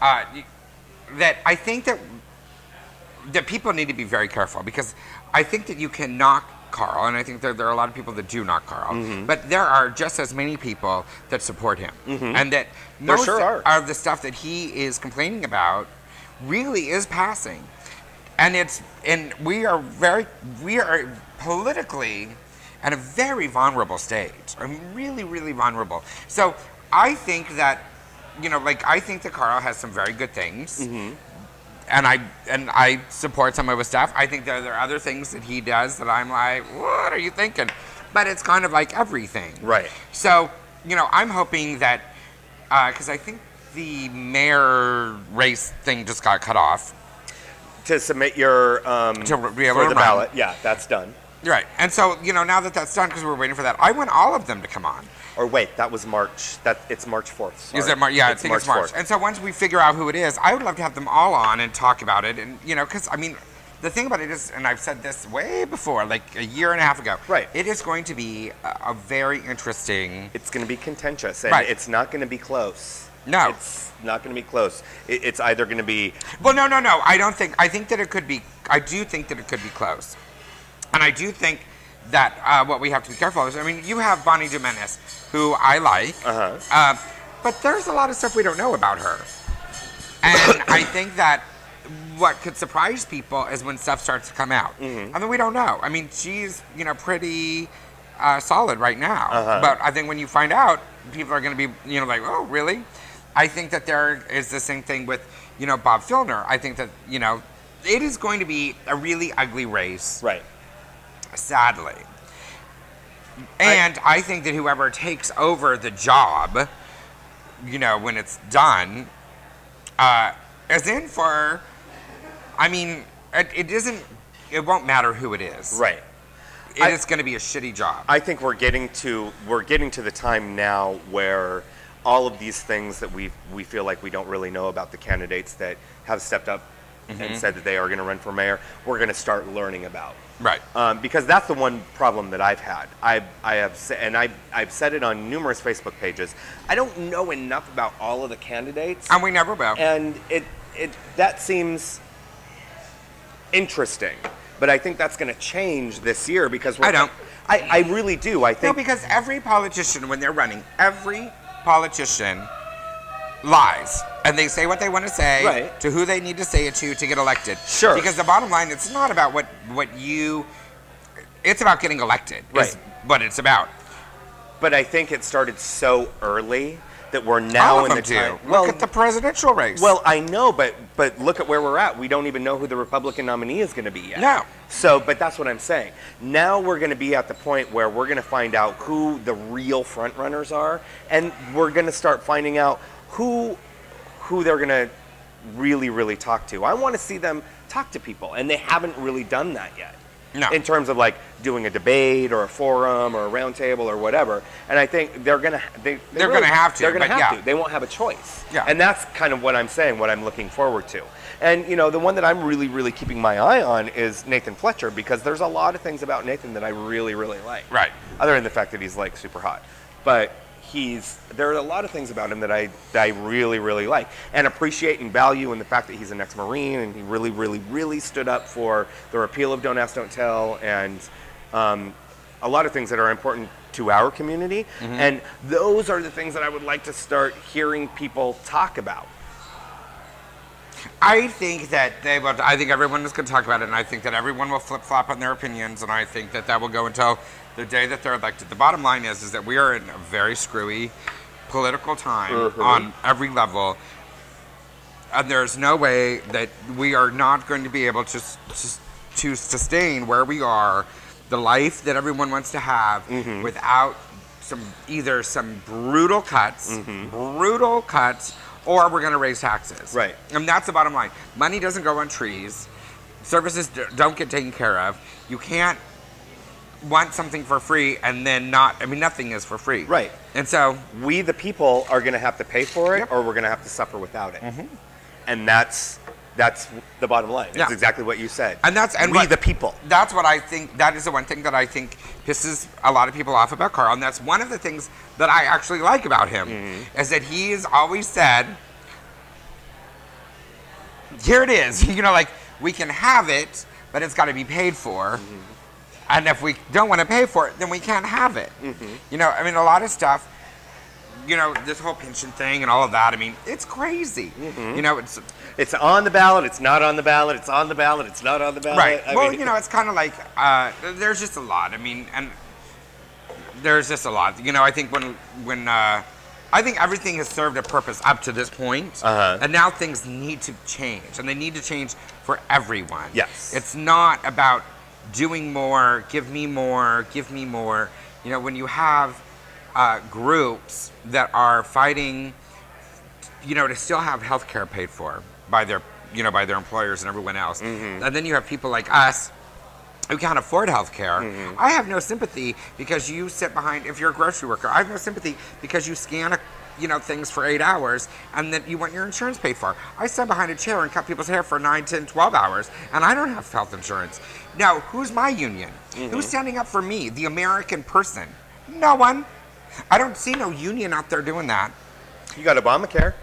that I think that people need to be very careful, because I think that you can knock Carl, and I think there are a lot of people that do knock Carl, but there are just as many people that support him, and that most of the stuff that he is complaining about really is passing. And we are politically at a very vulnerable stage. I'm really, really vulnerable. So I think that, I think that Carl has some very good things. Mm-hmm. And I support some of his stuff. I think there are other things that he does that I'm like, what are you thinking? But it's kind of like everything. Right. So, I'm hoping that, because I think the mayor race thing just got cut off. To submit your, to be able for to the run. ballot. Yeah, that's done. Right. And so, now that that's done, because we're waiting for that, I want all of them to come on. Or wait, that was March. It's March 4th. Sorry. Is it March? Yeah, I think it's March. 4th. And so once we figure out who it is, I would love to have them all on and talk about it. And, because, the thing about it is, and I've said this way before, like a year and a half ago. Right. It is going to be a very interesting. It's going to be contentious, and right. It's not going to be close. No. It's not going to be close. It's either going to be. Well, no. I don't think. I think that it could be. I do think that it could be close. And I do think that what we have to be careful is, you have Bonnie Jimenez, who I like, but there's a lot of stuff we don't know about her. And I think that what could surprise people is when stuff starts to come out. Mm-hmm. We don't know. She's, pretty solid right now. But I think when you find out, people are going to be, like, oh, really? I think that there is the same thing with, Bob Filner. I think that, it is going to be a really ugly race. Right. Sadly. And I think that whoever takes over the job, when it's done, is in for, it won't matter who it is. Right. It is going to be a shitty job. I think we're getting to the time now where all of these things that we feel like we don't really know about the candidates that have stepped up and said that they are going to run for mayor, we're going to start learning about. Right. Because that's the one problem that I've had. I've said it on numerous Facebook pages. I don't know enough about all of the candidates. And we never will. And that seems interesting. But I think that's going to change this year because I don't. I really do. I think. No, because every politician, when they're running, every politician lies. And they say what they want to say right. to who they need to say it to get elected. Sure. Because the bottom line, it's not about what you... It's about getting elected. Right. Is what it's about. But I think it started so early that we're now in the time. Well, look at the presidential race. Well, I know, but look at where we're at. We don't even know who the Republican nominee is going to be yet. No. So, but that's what I'm saying. Now we're going to be at the point where we're going to find out who the real front runners are, and we're going to start finding out who they're going to really, really talk to. I want to see them talk to people, and they haven't really done that yet. No. In terms of like doing a debate or a forum or a round table or whatever. And I think they're going to have to. They're going to have to. They won't have a choice. Yeah. And that's kind of what I'm saying, what I'm looking forward to. And, the one that I'm really, really keeping my eye on is Nathan Fletcher, because there's a lot of things about Nathan that I really, really like. Right. Other than the fact that he's like super hot. But there are a lot of things about him that I really, really like and appreciate and value, in the fact that he's an ex-Marine and he really, really, really stood up for the repeal of Don't Ask, Don't Tell, and a lot of things that are important to our community. Mm-hmm. And those are the things that I would like to start hearing people talk about. I think that I think everyone is going to talk about it, and I think that everyone will flip-flop on their opinions, and I think that will go until the day that they're elected. The bottom line is that we are in a very screwy political time on every level, and there's no way that we are not going to be able to sustain where we are, the life that everyone wants to have, without either some brutal cuts, or we're going to raise taxes. Right. And that's the bottom line. Money doesn't go on trees. Services don't get taken care of. You can't want something for free and then not, nothing is for free. Right. And so we, the people, are going to have to pay for it, yep. or we're going to have to suffer without it. Mm-hmm. And that's the bottom line. That's exactly what you said. And we, the people. That's what I think. That is the one thing that I think pisses a lot of people off about Carl. And that's one of the things that I actually like about him, is that he has always said, here it is. We can have it, but it's got to be paid for. Mm-hmm. And if we don't want to pay for it, then we can't have it. Mm-hmm. A lot of stuff you know, this whole pension thing and all of that. I mean, it's crazy. You know, it's on the ballot. It's not on the ballot. It's on the ballot. It's not on the ballot. Right. I Well, mean, you know, it's kind of like there's just a lot. I mean, and there's just a lot. You know, I think when I think everything has served a purpose up to this point, and now things need to change, and they need to change for everyone. Yes. It's not about doing more, give me more, give me more. You know, when you have groups that are fighting, you know, to still have health care paid for by their, you know, by their employers and everyone else, and then you have people like us who can't afford health care. I have no sympathy because you sit behind, if you're a grocery worker, I have no sympathy because you scan you know, things for 8 hours and that you want your insurance paid for. I stand behind a chair and cut people's hair for 9, 10, 12 hours and I don't have health insurance. Now, who's my union? Who's standing up for me, the American person? No one. I don't see no union out there doing that. you got Obamacare.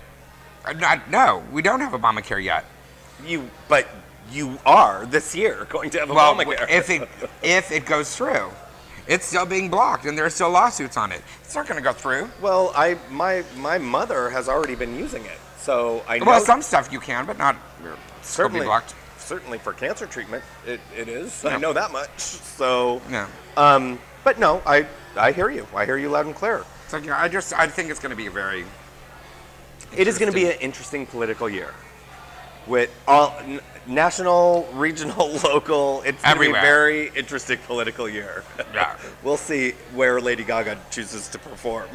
No, we don't have Obamacare yet. But you are this year going to have Obamacare. If it goes through, it's still being blocked, and there are still lawsuits on it. It's not going to go through. Well, my mother has already been using it, so I know. Well, some stuff you can, but not certainly be blocked. Certainly for cancer treatment, it is. Yeah. I know that much. So yeah. But no, I hear you. I hear you loud and clear. So yeah, I think it's going to be a very. It is going to be an interesting political year, with all national, regional, local. It's going to be a very interesting political year. Yeah. We'll see where Lady Gaga chooses to perform.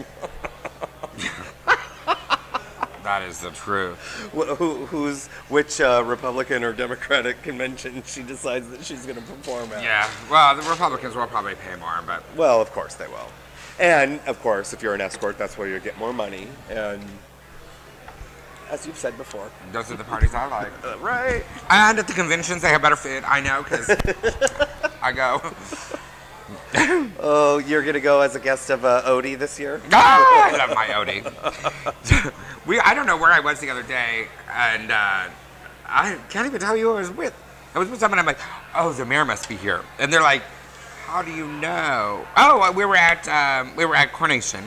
That is the truth. Which Republican or Democratic convention she decides that she's going to perform at. Yeah. Well, the Republicans will probably pay more, but. Well, of course they will. And, of course, if you're an escort, that's where you get more money. And, as you've said before. Those are the parties I like. Right. And at the conventions, they have better food. I know, because I go. Oh, you're going to go as a guest of Odie this year? Ah, I love my Odie. I don't know where I was the other day, and I can't even tell you who I was with. I was with someone, I'm like, oh, the mayor must be here. And they're like, how do you know? Oh, we were at Coronation.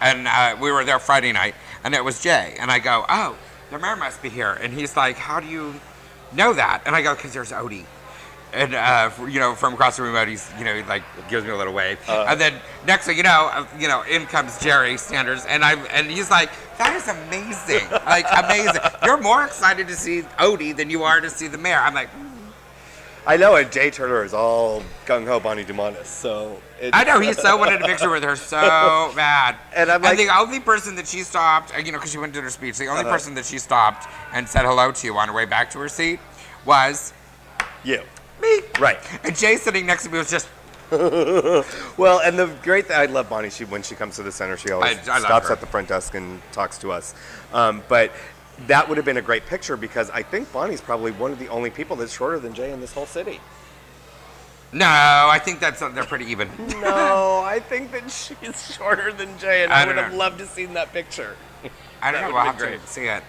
And we were there Friday night, and it was Jay. And I go, oh, the mayor must be here. And he's like, how do you know that? And I go, because there's Odie. And, you know, from across the room, he's, you know, he, like, gives me a little wave. And then next thing you know, in comes Jerry Sanders, and he's like, that is amazing. Like, amazing. You're more excited to see Odie than you are to see the mayor. I'm like, I know, and Jay Turner is all gung-ho Bonnie Dumonis, so... I know, he so wanted a picture with her so bad. And I'm like... And the only person that she stopped, you know, because she went to her speech, the only person that she stopped and said hello to on her way back to her seat was... You. Me. Right. And Jay sitting next to me was just... Well, and the great thing, I love Bonnie, when she comes to the center, she always stops at the front desk and talks to us. But that would have been a great picture because I think Bonnie's probably one of the only people that's shorter than Jay in this whole city. No, I think they're pretty even. No, I think that she's shorter than Jay, and I would have loved to see that picture. I don't know, we'll have to see it.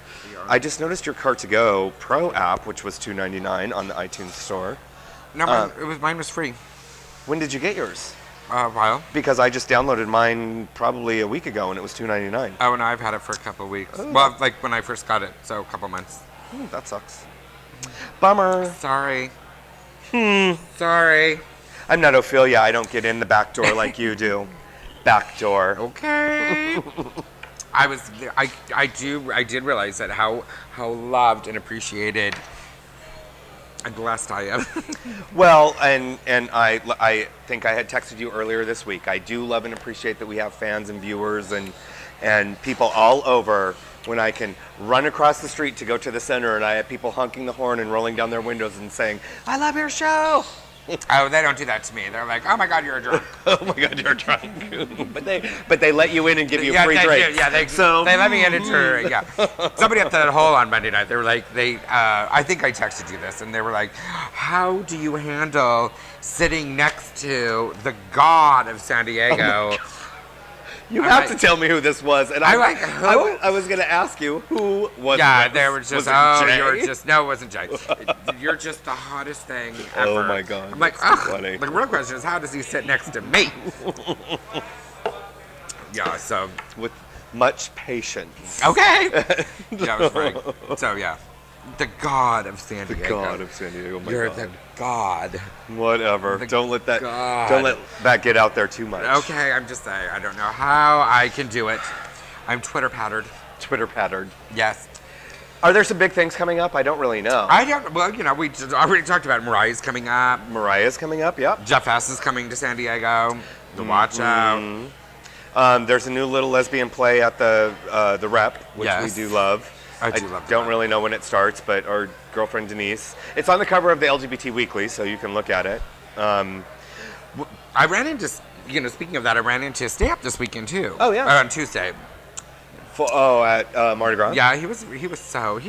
I just noticed your Car2Go Pro app, which was $2.99 on the iTunes store. No, mine was free. When did you get yours? A while. Because I just downloaded mine probably a week ago, and it was $2.99. Oh, and I've had it for a couple of weeks. Oh. Well, like when I first got it, so a couple months. That sucks. Bummer. Sorry. Sorry. I'm not Ophelia. I don't get in the back door like you do. Back door. Okay. I did realize that how loved and appreciated and blessed I am. Well, and I think I had texted you earlier this week. I do love and appreciate that we have fans and viewers and people all over when I can run across the street to go to the center and I have people honking the horn and rolling down their windows and saying, I love your show. Oh, they don't do that to me. They're like, oh my God, you're a drunk. Oh my God, you're a drunk. but they let you in and give you free drinks. Yeah, they let me in and yeah. Somebody at the hole on Monday night, they were like, I think I texted you this, and they were like, how do you handle sitting next to the God of San Diego? You have to tell me who this was. And I'm like, who? I was going to ask you, who was Yeah, this? they were just, Jay? you were just, no, it wasn't Jay. You're just the hottest thing ever. Oh my God. I'm like, funny. The real question is, how does he sit next to me? Yeah, so. With much patience. Okay. Yeah, I was right. So, yeah. The god of San Diego. The god of San Diego, my You're god. the god. Whatever. The don't let that god. Don't let that get out there too much. Okay, I'm just saying. I don't know how I can do it. I'm Twitter patterned. Twitter patterned. Yes. Are there some big things coming up? I don't really know. I don't. Well, you know, we already talked about MARYAH's coming up. MARYAH's coming up. Yep. Jeff S is coming to San Diego. The Watch Out. There's a new little lesbian play at the Rep, which Yes. we do love. I do love Don't that. really know when it starts, but our girlfriend Denise. It's on the cover of the LGBT Weekly, so you can look at it. I ran into, you know, speaking of that, I ran into Stay Up this weekend too. Oh, yeah. On Tuesday. At Mardi Gras? Yeah, he was so.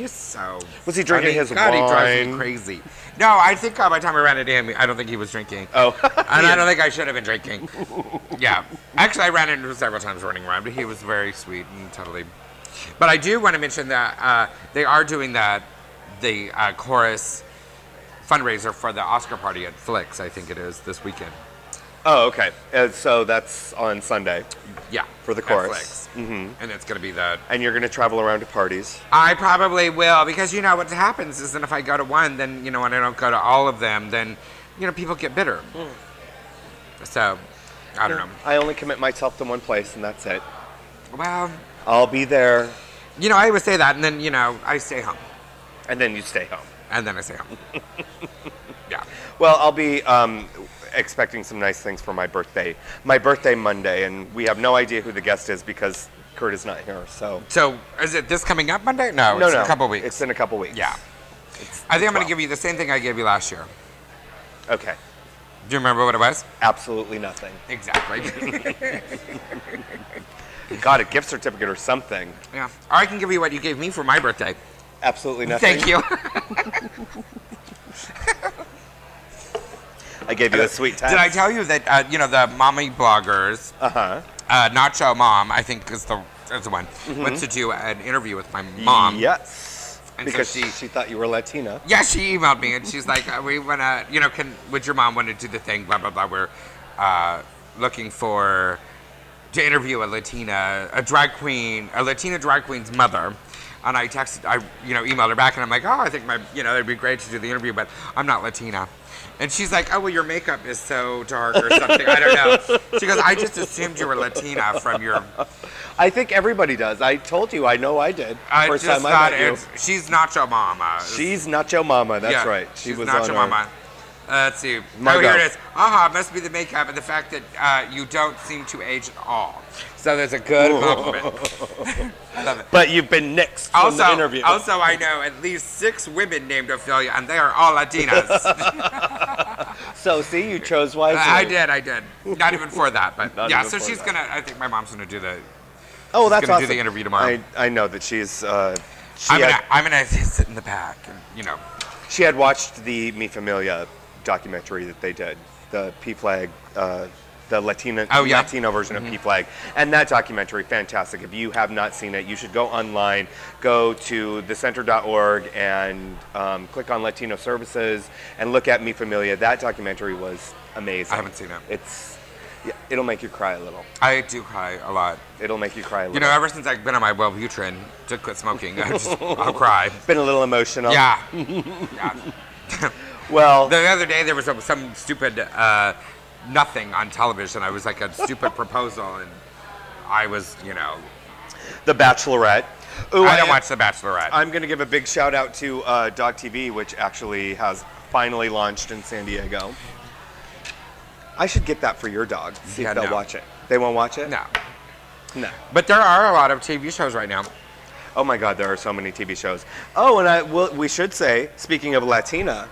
Was he drinking his God, he drives me wine? crazy. No, I think by the time I ran into him, I don't think he was drinking. Oh. And I don't think I should have been drinking. Yeah. Actually, I ran into him several times running around, but he was very sweet and totally. But I do want to mention that they are doing the chorus fundraiser for the Oscar party at Flicks, I think it is, this weekend. Oh, okay. So that's on Sunday Yeah. for the at chorus. Flicks. And it's going to be the... And you're going to travel around to parties. I probably will, because, you know, what happens is that if I go to one, then, you know, and I don't go to all of them, then, you know, people get bitter. So, I don't know. I only commit myself to one place, and that's it. Well, I'll be there, you know, I always say that, and then, you know, I stay home. and then you stay home. And then I stay home. Yeah. Well, I'll be expecting some nice things for my birthday. My birthday Monday, and we have no idea who the guest is because Kurt is not here. So Is it this coming up Monday? No, no, it's in a couple weeks. It's in a couple weeks. Yeah. I think I'm going to give you the same thing I gave you last year. Okay. Do you remember what it was? Absolutely nothing. Exactly. Got a gift certificate or something. Yeah. Or I can give you what you gave me for my birthday. Absolutely nothing. Thank you. I gave you a sweet text. Did I tell you that, you know, the mommy bloggers, Nacho Mom, I think is the one, went to do an interview with my mom. Yes. And Because so she thought you were Latina. Yeah, she emailed me and she's like, we want to, you know, would your mom want to do the thing, blah, blah, blah. We're looking to interview a Latina drag queen's mother. And I emailed her back and I'm like, oh, I think it'd be great to do the interview, but I'm not Latina. And she's like, oh, well, your makeup is so dark or something. I don't know. She goes, I just assumed you were Latina from your... I think everybody does. I told you. I know I did. I First just time thought I met you. she's Nacho Mama. She's Nacho Mama. That's right. She she's was Nacho on Mama. Let's see. Margot. Oh, here it is. It must be the makeup and the fact that you don't seem to age at all. So there's a good compliment. I love it. But you've been nixed from the interview. Also, I know at least 6 women named Ophelia, and they are all Latinas. So, see, you chose wisely. I did. Not even for that, but Not yeah. even So for she's that. gonna. I think my mom's gonna do the. Oh, that's gonna awesome. do the interview tomorrow. I know that she's. I'm gonna sit in the back, and, you know. She had watched the Mi Familia documentary that they did, the P-Flag, the Latino version of P-Flag. And that documentary, fantastic. If you have not seen it, you should go online, go to thecenter.org and click on Latino Services and look at Mi Familia. That documentary was amazing. I haven't seen it. It'll make you cry a little. I do cry a lot. It'll make you cry a little. You know, ever since I've been on my Wellbutrin to quit smoking, I'll cry. Been a little emotional. Yeah. Yeah. Well, the other day there was some stupid nothing on television. I was like a stupid proposal, and I was, you know. The Bachelorette. Ooh, I don't watch The Bachelorette. I'm going to give a big shout out to Dog TV, which actually has finally launched in San Diego. I should get that for your dog. See if they'll watch it. They won't watch it? No. No. But there are a lot of TV shows right now. Oh my God, there are so many TV shows. Oh, and we should say, speaking of Latina,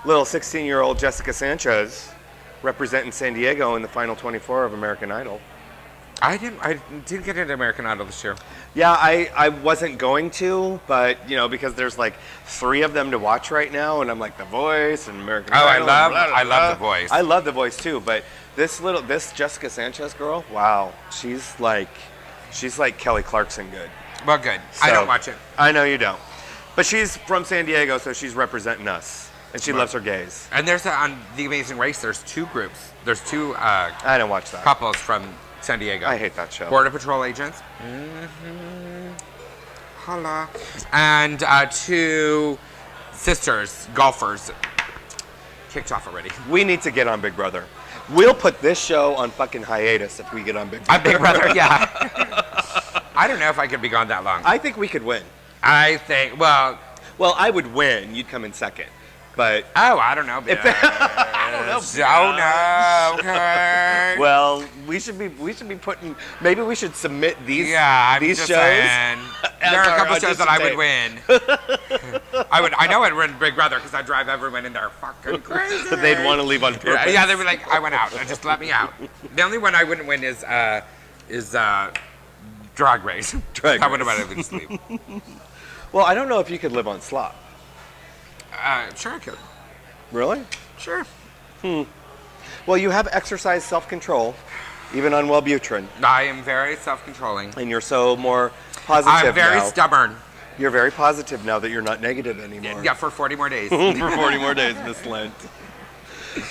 little 16-year-old Jessica Sanchez representing San Diego in the final 24 of American Idol. I didn't get into American Idol this year. Yeah, I wasn't going to, but, you know, because there's like 3 of them to watch right now, and I'm like The Voice and American Idol. I love The Voice. I love The Voice too, but this Jessica Sanchez girl, wow, she's like Kelly Clarkson good. Well, good. I don't watch it. I know you don't. But she's from San Diego, so she's representing us. And she loves her gays. And there's on The Amazing Race, there's 2 groups. There's 2 I don't watch that. couples from San Diego. I hate that show. Border Patrol agents. Holla. And 2 sisters, golfers, kicked off already. We need to get on Big Brother. We'll put this show on fucking hiatus if we get on Big Brother. On Big Brother, yeah. I don't know if I could be gone that long. I think we could win. I think, well, I would win. You'd come in second. But oh, I don't know. I don't know. Oh no. Okay. Well, we should be putting. Maybe we should submit these. Yeah, these just shows. Saying. There are a couple shows that I would win. I know I'd win Big Brother because I drive everyone in there fucking crazy. They'd want to leave on purpose. Yeah, they'd be like, I went out. Just let me out. The only one I wouldn't win is Drag Race. I wouldn't want to sleep. Well, I don't know if you could live on slop. Sure I could. Really? Sure. Well, you have exercised self-control, even on Wellbutrin. I am very self-controlling. And you're so more positive I'm very now. stubborn. You're very positive now that you're not negative anymore. Yeah, for 40 more days. For 40 more days, Miss Lent.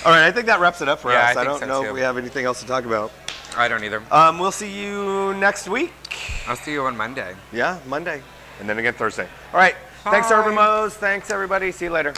All right, I think that wraps it up for us. I don't know if we have anything else to talk about. I don't either. We'll see you next week. I'll see you on Monday. Yeah, Monday. And then again Thursday. All right. Bye. Thanks, Urban Mo's. Thanks, everybody. See you later.